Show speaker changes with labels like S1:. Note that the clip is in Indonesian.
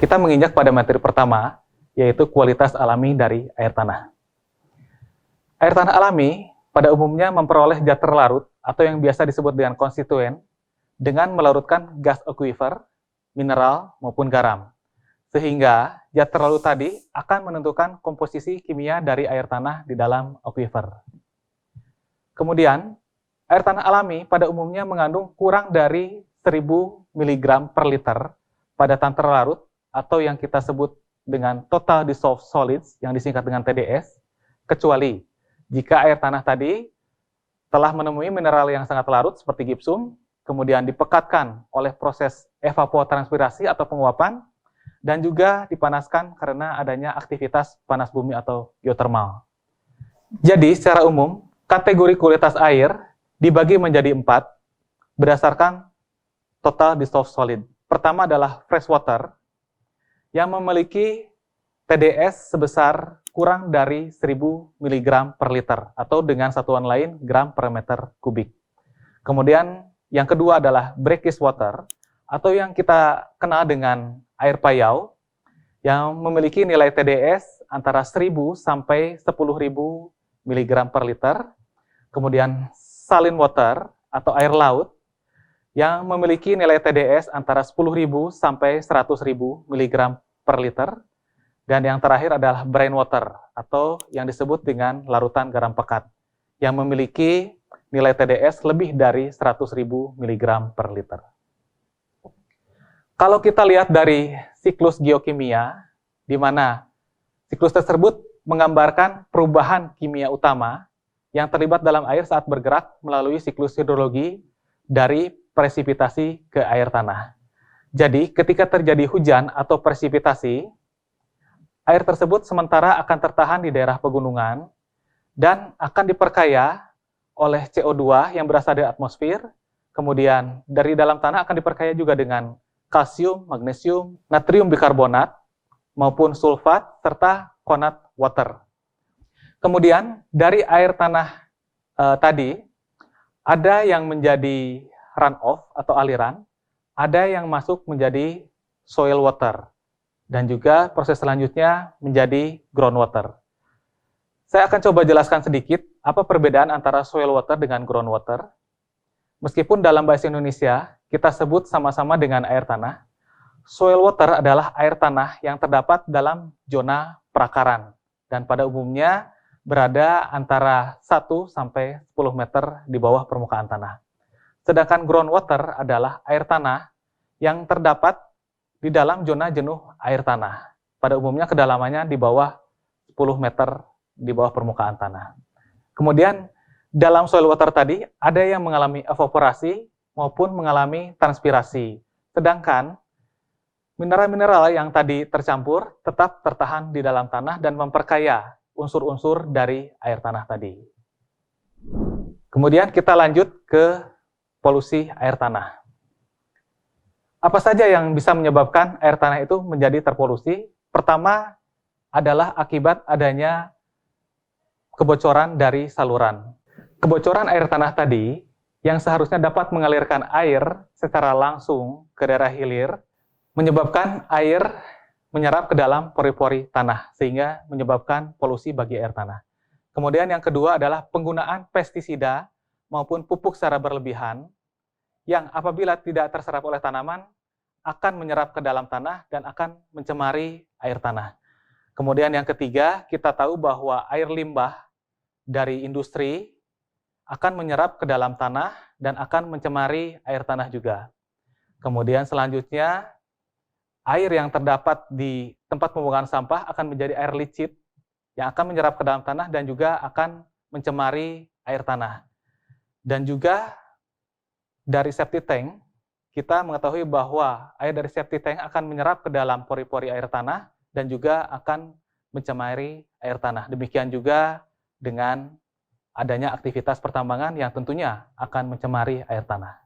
S1: kita menginjak pada materi pertama, yaitu kualitas alami dari air tanah. Air tanah alami pada umumnya memperoleh zat terlarut atau yang biasa disebut dengan konstituen dengan melarutkan gas aquifer, mineral, maupun garam. Sehingga zat terlarut tadi akan menentukan komposisi kimia dari air tanah di dalam aquifer. Kemudian, air tanah alami pada umumnya mengandung kurang dari 1000 mg per liter padatan terlarut atau yang kita sebut dengan total dissolved solids yang disingkat dengan TDS, kecuali jika air tanah tadi telah menemui mineral yang sangat larut seperti gipsum, kemudian dipekatkan oleh proses evapotranspirasi atau penguapan, dan juga dipanaskan karena adanya aktivitas panas bumi atau geotermal. Jadi, secara umum, kategori kualitas air dibagi menjadi 4 berdasarkan total dissolved solid. Pertama adalah fresh water, yang memiliki TDS sebesar kurang dari 1000 mg per liter, atau dengan satuan lain gram per meter kubik. Kemudian yang kedua adalah brackish water, atau yang kita kenal dengan air payau, yang memiliki nilai TDS antara 1000 sampai 10.000 mg per liter. Kemudian saline water, atau air laut, yang memiliki nilai TDS antara 10.000 sampai 100.000 mg per liter. Dan yang terakhir adalah brine water, atau yang disebut dengan larutan garam pekat, yang memiliki nilai TDS lebih dari 100.000 mg per liter. Kalau kita lihat dari siklus geokimia, di mana siklus tersebut menggambarkan perubahan kimia utama yang terlibat dalam air saat bergerak melalui siklus hidrologi dari presipitasi ke air tanah. Jadi, ketika terjadi hujan atau presipitasi, air tersebut sementara akan tertahan di daerah pegunungan dan akan diperkaya oleh CO2 yang berasal dari atmosfer, kemudian dari dalam tanah akan diperkaya juga dengan kalsium, magnesium, natrium bikarbonat, maupun sulfat, serta konat water. Kemudian, dari air tanah tadi, ada yang menjadi runoff atau aliran, ada yang masuk menjadi soil water, dan juga proses selanjutnya menjadi groundwater. Saya akan coba jelaskan sedikit apa perbedaan antara soil water dengan groundwater. Meskipun dalam bahasa Indonesia kita sebut sama-sama dengan air tanah, soil water adalah air tanah yang terdapat dalam zona perakaran dan pada umumnya berada antara 1 sampai 10 meter di bawah permukaan tanah. Sedangkan groundwater adalah air tanah yang terdapat di dalam zona jenuh air tanah. Pada umumnya kedalamannya di bawah 10 meter di bawah permukaan tanah. Kemudian dalam soil water tadi ada yang mengalami evaporasi maupun mengalami transpirasi. Sedangkan mineral-mineral yang tadi tercampur tetap tertahan di dalam tanah dan memperkaya unsur-unsur dari air tanah tadi. Kemudian kita lanjut ke polusi air tanah. Apa saja yang bisa menyebabkan air tanah itu menjadi terpolusi? Pertama adalah akibat adanya kebocoran dari saluran. Kebocoran air tanah tadi yang seharusnya dapat mengalirkan air secara langsung ke daerah hilir, menyebabkan air menyerap ke dalam pori-pori tanah, sehingga menyebabkan polusi bagi air tanah. Kemudian yang kedua adalah penggunaan pestisida maupun pupuk secara berlebihan, yang apabila tidak terserap oleh tanaman, akan menyerap ke dalam tanah dan akan mencemari air tanah. Kemudian yang ketiga, kita tahu bahwa air limbah dari industri akan menyerap ke dalam tanah dan akan mencemari air tanah juga. Kemudian selanjutnya, air yang terdapat di tempat pembuangan sampah akan menjadi air licit yang akan menyerap ke dalam tanah dan juga akan mencemari air tanah. Dan juga dari septic tank, kita mengetahui bahwa air dari septic tank akan menyerap ke dalam pori-pori air tanah dan juga akan mencemari air tanah. Demikian juga dengan adanya aktivitas pertambangan yang tentunya akan mencemari air tanah.